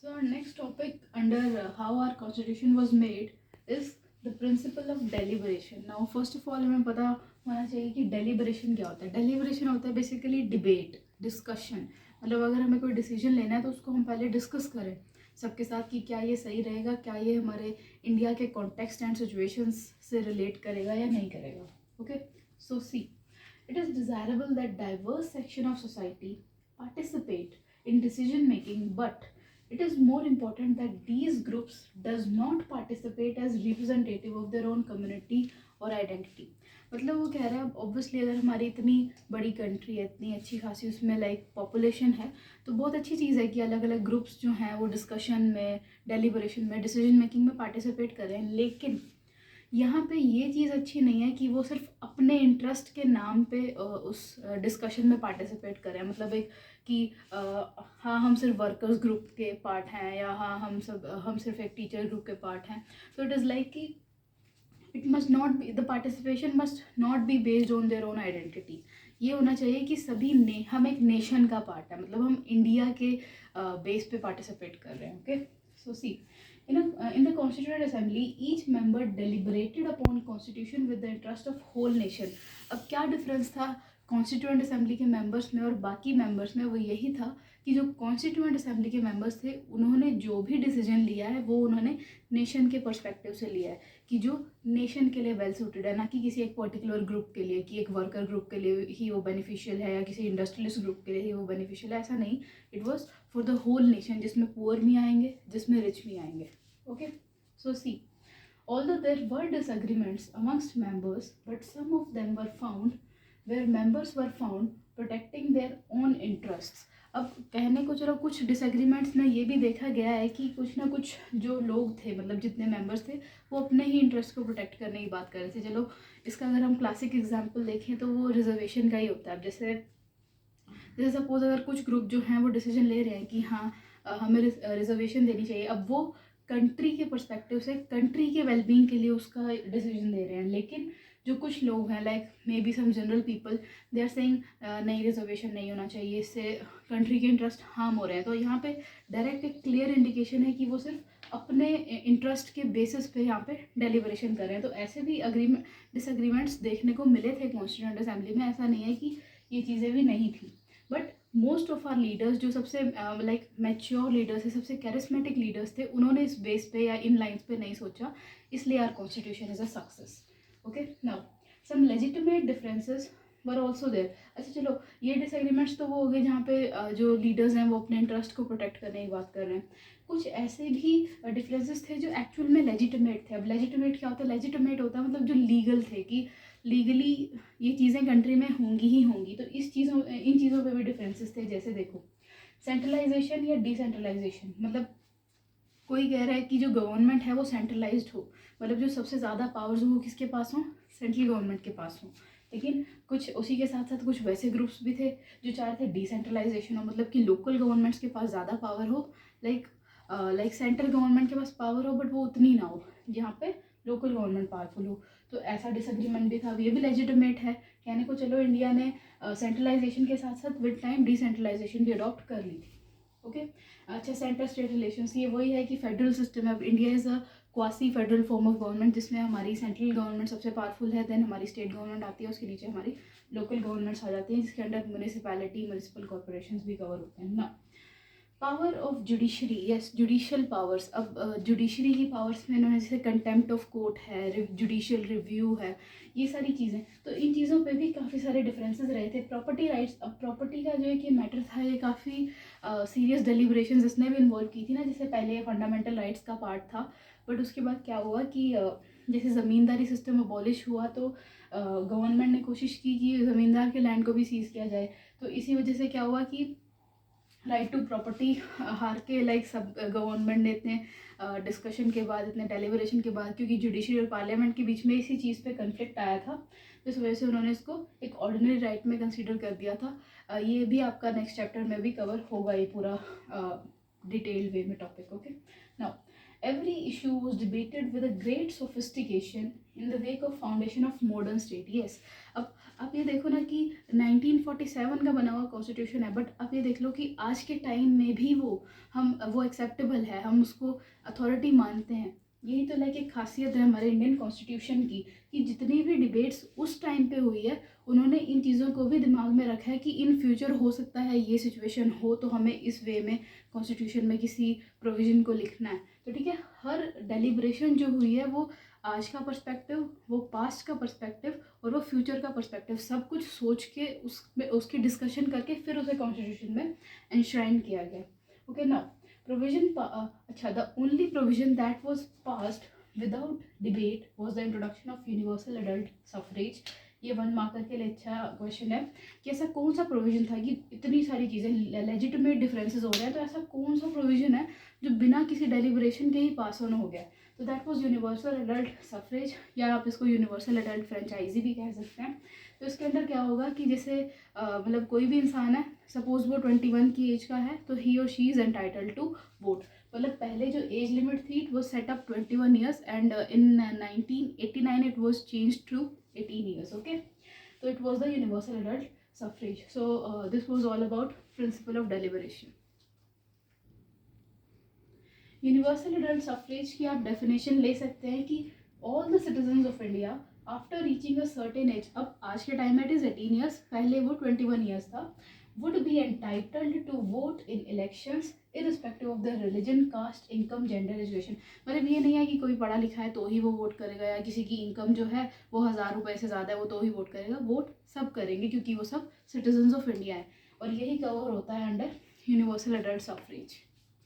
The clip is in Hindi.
So our next topic under how our constitution was made is the principle of deliberation. Now first of all हमें पता होना चाहिए कि deliberation क्या होता है. Deliberation होता है basically debate, discussion. मतलब अगर हमें कोई decision लेना है तो उसको हम पहले discuss करें सबके साथ कि क्या ये सही रहेगा, क्या ये हमारे इंडिया के context and situations से relate करेगा या नहीं करेगा. Okay, so see, it is desirable that diverse section of society participate in decision making, but it is more important that these groups does not participate as representative of their own community और identity. मतलब वो कह रहा है ऑब्वियसली अगर हमारी इतनी बड़ी कंट्री है, इतनी अच्छी खासी उसमें लाइक पॉपुलेशन है, तो बहुत अच्छी चीज़ है कि अलग अलग ग्रुप्स जो हैं वो डिस्कशन में, डेलिबरेशन में, डिसीजन मेकिंग में पार्टिसिपेट करें. लेकिन यहाँ पे ये चीज़ अच्छी नहीं है कि वो सिर्फ अपने इंटरेस्ट के नाम पे उस डिस्कशन में पार्टिसिपेट करें. मतलब एक कि हाँ हम सिर्फ वर्कर्स ग्रुप के पार्ट हैं या हाँ हम सिर्फ एक टीचर ग्रुप के पार्ट हैं. तो इट इज़ लाइक कि it must not be, the participation must not be based on their own identity. ये होना चाहिए कि हम एक नेशन का पार्ट है, मतलब हम इंडिया के बेस पे पार्टिसिपेट कर रहे हैं. Okay, so see, in the Constituent Assembly, each member deliberated upon Constitution with the interest of whole nation. अब क्या डिफरेंस था कॉन्स्टिट्यूएंट असेंबली के मेंबर्स में और बाकी मेंबर्स में? वो यही था कि जो कॉन्स्टिट्यूएंट असेंबली के मेंबर्स थे उन्होंने जो भी डिसीजन लिया है वो उन्होंने नेशन के पर्सपेक्टिव से लिया है कि जो नेशन के लिए वेल सूटेड है, ना कि किसी एक पर्टिकुलर ग्रुप के लिए, कि एक वर्कर ग्रुप के लिए ही वो बेनिफिशियल है या किसी इंडस्ट्रियलिस्ट ग्रुप के लिए ही वो बेनिफिशियल है. ऐसा नहीं, it was for the whole nation, जिसमें पुअर भी आएंगे, जिसमें रिच भी आएंगे. Okay, so see, although there were disagreements amongst members, but some of them were found where members were found protecting their own interests. अब कहने को चलो कुछ डिसएग्रीमेंट्स में ये भी देखा गया है कि कुछ ना कुछ जो लोग थे, मतलब जितने मेंबर्स थे, वो अपने ही इंटरेस्ट को प्रोटेक्ट करने की बात कर रहे थे. चलो इसका अगर हम क्लासिक एग्जांपल देखें तो वो रिजर्वेशन का ही होता है. अब जैसे सपोज अगर कुछ ग्रुप जो हैं वो डिसीजन ले रहे हैं कि हाँ हमें रिजर्वेशन देनी चाहिए. अब वो कंट्री के पर्सपेक्टिव से, कंट्री के वेलबींग के लिए उसका डिसीजन दे रहे हैं. लेकिन जो कुछ लोग हैं, like maybe some general people, they are saying नहीं, रिजर्वेशन नहीं होना चाहिए, इससे कंट्री के इंटरेस्ट हार्म हो रहे हैं. तो यहाँ पे डायरेक्ट एक क्लियर इंडिकेशन है कि वो सिर्फ अपने इंटरेस्ट के बेसिस पे यहाँ पे डेलिबरेशन कर रहे हैं. तो ऐसे भी डिसएग्रीमेंट्स देखने को मिले थे कॉन्स्टिट्यूएंट असेंबली में. ऐसा नहीं है कि ये चीज़ें भी नहीं थी. But most of our leaders, जो सबसे लाइक मैच्योर लीडर्स थे, सबसे कैरिस्मेटिक लीडर्स थे, उन्होंने इस बेस पे या इन लाइन्स पे नहीं सोचा. इसलिए our constitution is a success. Okay, now some legitimate differences were also there. अच्छा चलो, ये डिसएग्रीमेंट्स तो वो हो गए जहाँ पे जो लीडर्स हैं वो अपने इंटरेस्ट को प्रोटेक्ट करने की बात कर रहे हैं. कुछ ऐसे भी डिफरेंसेस थे जो एक्चुअल में लेजिटिमेट थे. अब लेजिटिमेट क्या होता है? लेजिटिमेट होता है मतलब जो लीगल थे, कि लीगली ये चीज़ें कंट्री में होंगी ही होंगी. तो इन चीज़ों पे भी डिफरेंसेस थे. जैसे देखो, सेंट्रलाइजेशन या डिसेंट्रलाइजेशन. मतलब कोई कह रहा है कि जो गवर्नमेंट है वो सेंट्रलाइज्ड हो, मतलब जो सबसे ज़्यादा पावर्स हो वो किसके पास हो? सेंट्रल गवर्नमेंट के पास हो. लेकिन कुछ उसी के साथ साथ कुछ वैसे ग्रुप्स भी थे जो चाह रहे थे डिसेंट्रलाइजेशन हो, मतलब कि लोकल गवर्नमेंट्स के पास ज़्यादा पावर हो, लाइक सेंट्रल गवर्नमेंट के पास पावर हो बट वो उतनी ना हो जहाँ पे लोकल गवर्नमेंट पावरफुल हो. तो ऐसा डिसएग्रीमेंट भी था. ये भी लेजिटिमेट है. कहने को चलो इंडिया ने सेंट्रलाइजेशन के साथ साथ विद टाइम डिसेंट्रलाइजेशन भी अडॉप्ट कर ली थी. ओके, अच्छा, सेंटर स्टेट रिलेशंस, ये वही है कि फेडरल सिस्टम है. अब India is a quasi federal form of government, जिसमें हमारी सेंट्रल गवर्नमेंट सबसे पावरफुल है, देन हमारी स्टेट गवर्नमेंट आती है, उसके नीचे हमारी लोकल गवर्नमेंट्स आ जाती हैं, जिसके अंडर म्यूनिसिपैलिटी, म्यूनिसिपल कॉर्पोरेशन भी कवर होते हैं ना. Power of judiciary, yes, judicial powers. अब जुडिशरी की पावर्स में इन्होंने जैसे कंटेम्प्ट ऑफ कोर्ट है, जुडिशियल रिव्यू है, ये सारी चीज़ें. तो इन चीज़ों पे भी काफ़ी सारे डिफरेंसेस रहे थे. प्रॉपर्टी राइट्स, अब प्रॉपर्टी का जो है कि मैटर था, ये काफ़ी सीरियस डेलिब्रेशन इसने भी इन्वॉल्व की थी ना. जैसे पहले फंडामेंटल राइट्स का पार्ट था, बट उसके बाद क्या हुआ कि जैसे ज़मींदारी सिस्टम अबॉलिश हुआ तो गवर्नमेंट ने कोशिश की कि ज़मींदार के लैंड को भी सीज़ किया जाए. तो इसी वजह से क्या हुआ कि राइट टू प्रॉपर्टी हार के, लाइक सब गवर्नमेंट ने इतने डिस्कशन के बाद, इतने डेलिब्रेशन के बाद, क्योंकि जुडिशरी और पार्लियामेंट के बीच में इसी चीज़ पे कन्फ्लिक्ट आया था, तो इस वजह से उन्होंने इसको एक ऑर्डिनरी राइट में कंसीडर कर दिया था. ये भी आपका नेक्स्ट चैप्टर में भी कवर होगा, ये पूरा डिटेल्ड वे में topic. Okay, now Every issue was debated with a great sophistication in the wake of foundation of modern state. Yes, अब आप ये देखो ना कि 1947 का बना हुआ कॉन्स्टिट्यूशन है, बट आप ये देख लो कि आज के टाइम में भी वो एक्सेप्टेबल है, हम उसको अथॉरिटी मानते हैं। यही तो लाइक एक खासियत है हमारे इंडियन कॉन्स्टिट्यूशन की, कि जितनी भी डिबेट्स उस टाइम पे हुई है उन्होंने इन चीज़ों को भी दिमाग में रखा है कि इन फ्यूचर हो सकता है ये सिचुएशन हो, तो हमें इस वे में कॉन्स्टिट्यूशन में किसी प्रोविज़न को लिखना है। तो ठीक है, हर डेलिब्रेशन जो हुई है वो आज का पर्सपेक्टिव, वो पास्ट का पर्सपेक्टिव और वो फ्यूचर का पर्सपेक्टिव सब कुछ सोच के उसमें उसकी डिस्कशन करके फिर उसे कॉन्स्टिट्यूशन में एंश्राइन किया गया। ओके ना, प्रोविजन अच्छा, the only provision that was passed without debate was the introduction of universal adult suffrage. ये 1 मार्कर के लिए अच्छा क्वेश्चन है कि ऐसा कौन सा प्रोविजन था कि इतनी सारी चीज़ें लेजिटिमेट डिफरेंसेस हो रहे हैं, तो ऐसा कौन सा प्रोविजन है जो बिना किसी डेलिब्रेशन के ही पास ऑन हो गया। तो that was universal adult suffrage, या आप इसको यूनिवर्सल एडल्ट फ्रेंचाइजी भी कह सकते हैं। तो इसके अंदर क्या होगा कि जैसे मतलब कोई भी इंसान है, सपोज वो 21 की एज का है, तो ही और she is entitled to vote. मतलब पहले जो एज लिमिट थी it was set up 21 years and in 1989 it was change to 18 years. Okay, so it was the universal adult suffrage. So this was all about principle of deliberation. Universal adult suffrage की आप डेफिनेशन ले सकते हैं कि all the citizens of India after reaching a certain age, अब आज के टाइम में इट इज़ 18 ईयर्स, पहले वो 21 ईयर्स था, would be entitled to vote in elections irrespective of their religion, caste, income, gender, education. मतलब ये नहीं है कि कोई पढ़ा लिखा है तो ही वो वोट करेगा, या किसी की इनकम जो है वो 1000 रुपये से ज़्यादा है वो तो ही वोट करेगा। वोट सब करेंगे क्योंकि वो सब सिटीजन्स ऑफ इंडिया है, और यही कवर होता है अंडर यूनिवर्सल एडल्ट सफरेज।